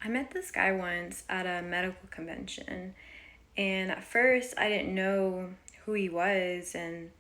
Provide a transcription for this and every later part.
I met this guy once at a medical convention, and at first I didn't know who he was, and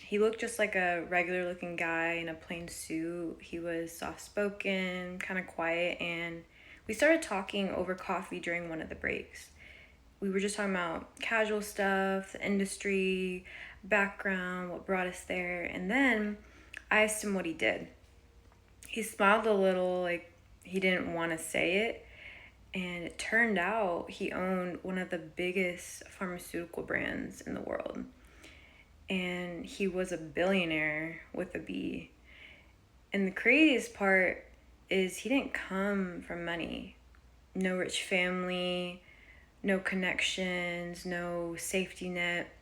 he looked just like a regular looking guy in a plain suit. He was soft spoken, kind of quiet, and we started talking over coffee during one of the breaks. We were just talking about casual stuff, the industry, background, what brought us there, and then I asked him what he did. He smiled a little, like he didn't want to say it, and it turned out he owned one of the biggest pharmaceutical brands in the world. And he was a billionaire with a B. And the craziest part is he didn't come from money. No rich family, no connections, no safety net.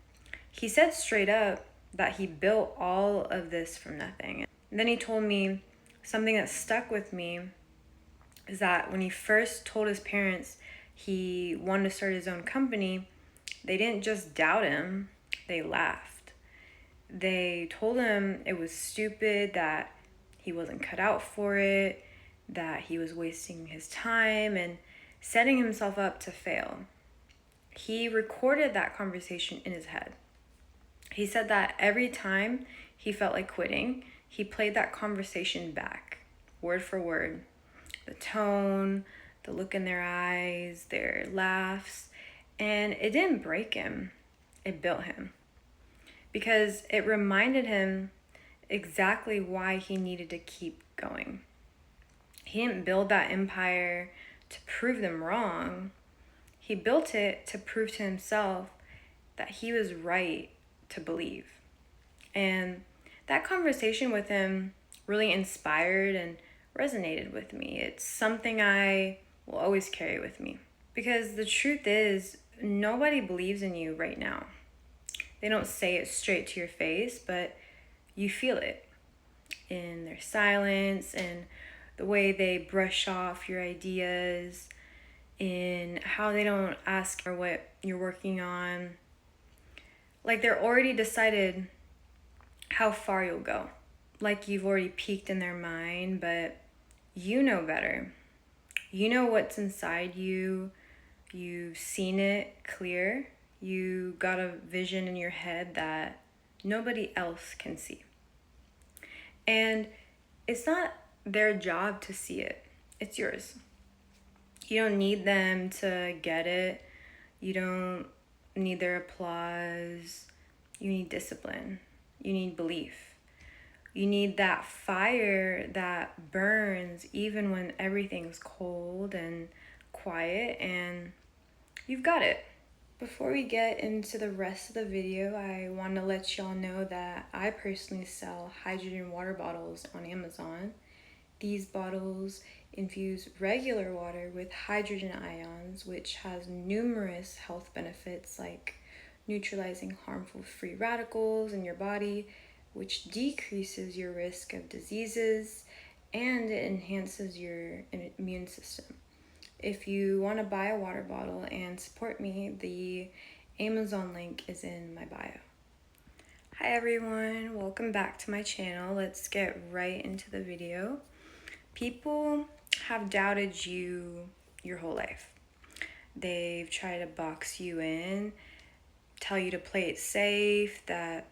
He said straight up that he built all of this from nothing. And then he told me something that stuck with me is that when he first told his parents he wanted to start his own company, they didn't just doubt him, they laughed. They told him it was stupid, that he wasn't cut out for it, that he was wasting his time and setting himself up to fail. He recorded that conversation in his head. He said that every time he felt like quitting, he played that conversation back, word for word. The tone, the look in their eyes, their laughs, and it didn't break him, it built him. Because it reminded him exactly why he needed to keep going. He didn't build that empire to prove them wrong. He built it to prove to himself that he was right to believe. And that conversation with him really inspired and resonated with me. It's something I will always carry with me. Because the truth is, nobody believes in you right now. They don't say it straight to your face, but you feel it in their silence and the way they brush off your ideas, in how they don't ask for what you're working on. Like they're already decided how far you'll go. Like you've already peaked in their mind, but you know better. You know what's inside you. You've seen it clear. You got a vision in your head that nobody else can see. And it's not their job to see it, it's yours. You don't need them to get it. You don't need their applause. You need discipline. You need belief. You need that fire that burns even when everything's cold and quiet, and you've got it. Before we get into the rest of the video, I want to let y'all know that I personally sell hydrogen water bottles on Amazon. These bottles infuse regular water with hydrogen ions, which has numerous health benefits like neutralizing harmful free radicals in your body, which decreases your risk of diseases, and it enhances your immune system. If you want to buy a water bottle and support me, the Amazon link is in my bio. Hi everyone, welcome back to my channel. Let's get right into the video. People have doubted you your whole life. They've tried to box you in, tell you to play it safe, that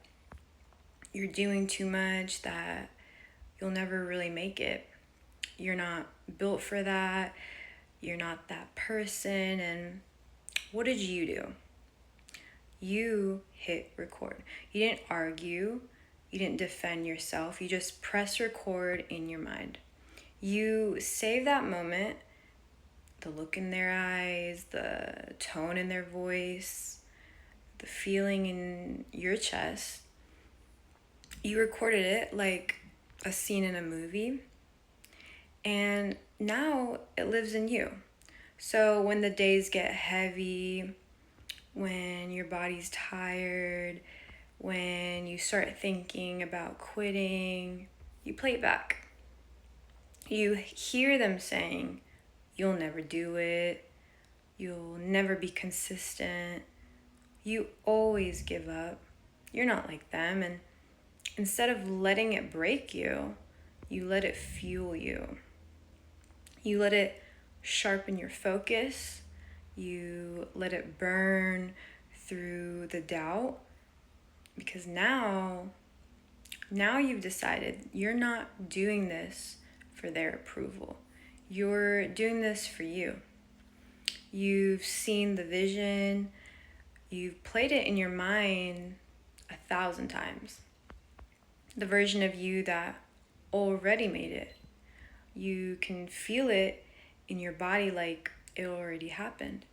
you're doing too much, that you'll never really make it. You're not built for that. You're not that person. And what did you do? You hit record. You didn't argue. You didn't defend yourself. You just press record in your mind. You save that moment, the look in their eyes, the tone in their voice, the feeling in your chest. You recorded it like a scene in a movie, and now it lives in you. So when the days get heavy, when your body's tired, when you start thinking about quitting, you play it back. You hear them saying, you'll never do it, you'll never be consistent, you always give up, you're not like them. And instead of letting it break you, you let it fuel you. You let it sharpen your focus, you let it burn through the doubt, because now you've decided you're not doing this for their approval. You're doing this for you. You've seen the vision, you've played it in your mind 1,000 times. The version of you that already made it. You can feel it in your body like it already happened.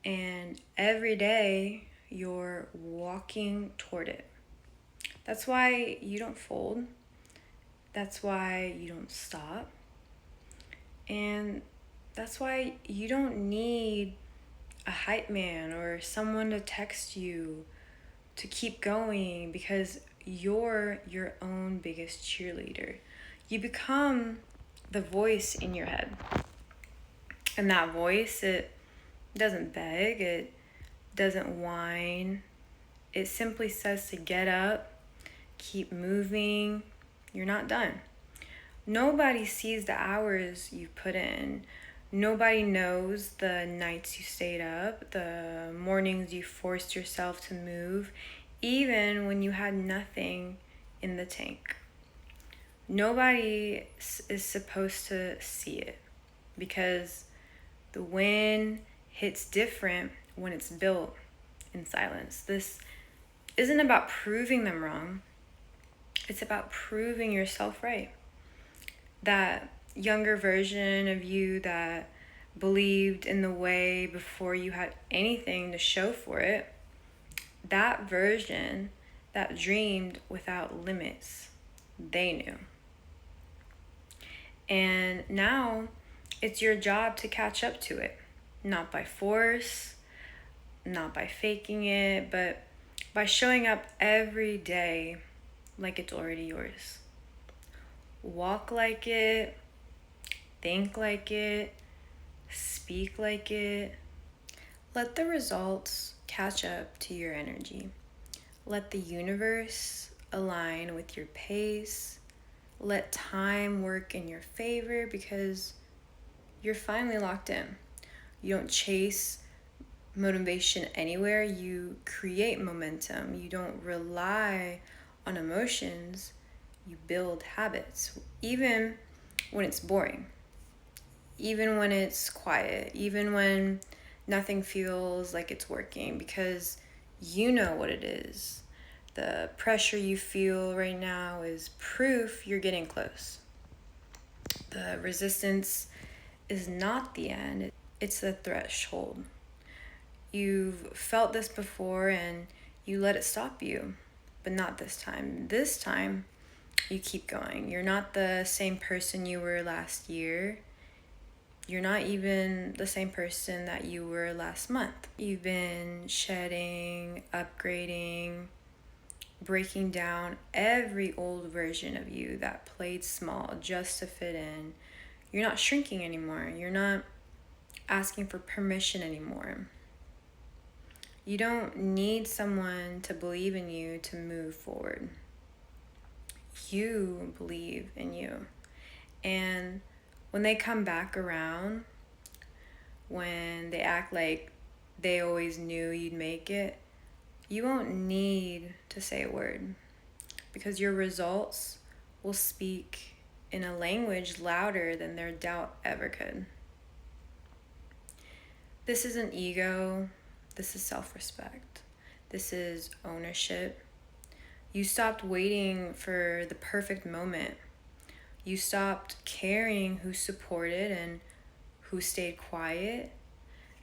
And every day you're walking toward it. That's why you don't fold. That's why you don't stop. And that's why you don't need a hype man or someone to text you to keep going, because you're your own biggest cheerleader. You become the voice in your head. And that voice, it doesn't beg, it doesn't whine. It simply says to get up, keep moving. You're not done. Nobody sees the hours you put in. Nobody knows the nights you stayed up, the mornings you forced yourself to move, even when you had nothing in the tank. Nobody is supposed to see it, because the win hits different when it's built in silence. This isn't about proving them wrong. It's about proving yourself right. That younger version of you that believed in the way before you had anything to show for it, that version that dreamed without limits, they knew. And now it's your job to catch up to it, not by force, not by faking it, but by showing up every day like it's already yours. Walk like it, think like it, speak like it. Let the results catch up to your energy. Let the universe align with your pace. Let time work in your favor, because you're finally locked in. You don't chase motivation anywhere, you create momentum. You don't rely on emotions, you build habits, even when it's boring, even when it's quiet, even when nothing feels like it's working, because you know what it is. The pressure you feel right now is proof you're getting close. The resistance is not the end, it's the threshold. You've felt this before and you let it stop you, but not this time. This time, you keep going. You're not the same person you were last year. You're not even the same person that you were last month. You've been shedding, upgrading, breaking down every old version of you that played small just to fit in. You're not shrinking anymore. You're not asking for permission anymore. You don't need someone to believe in you to move forward. You believe in you. And when they come back around, when they act like they always knew you'd make it, you won't need to say a word, because your results will speak in a language louder than their doubt ever could. This isn't ego, this is self-respect. This is ownership. You stopped waiting for the perfect moment. You stopped caring who supported and who stayed quiet.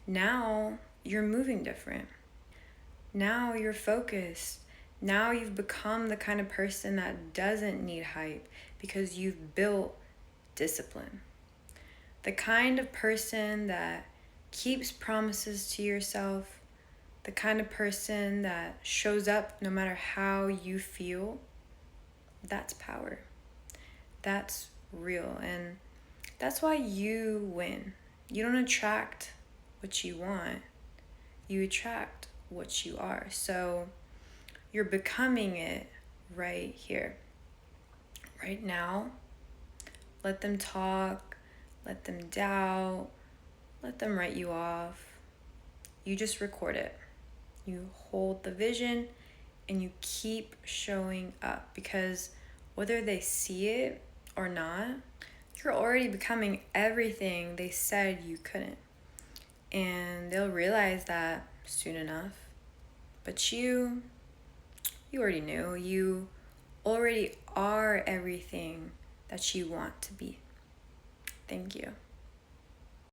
Now you're moving different. Now you're focused. Now you've become the kind of person that doesn't need hype, because you've built discipline. The kind of person that keeps promises to yourself, the kind of person that shows up no matter how you feel. That's power. That's real. And that's why you win. You don't attract what you want, you attract what you are. So you're becoming it right here, right now. Let them talk, let them doubt, let them write you off. You just record it. You hold the vision and you keep showing up, because whether they see it or not, you're already becoming everything they said you couldn't. And they'll realize that soon enough. But you already knew. You already are everything that you want to be. Thank you.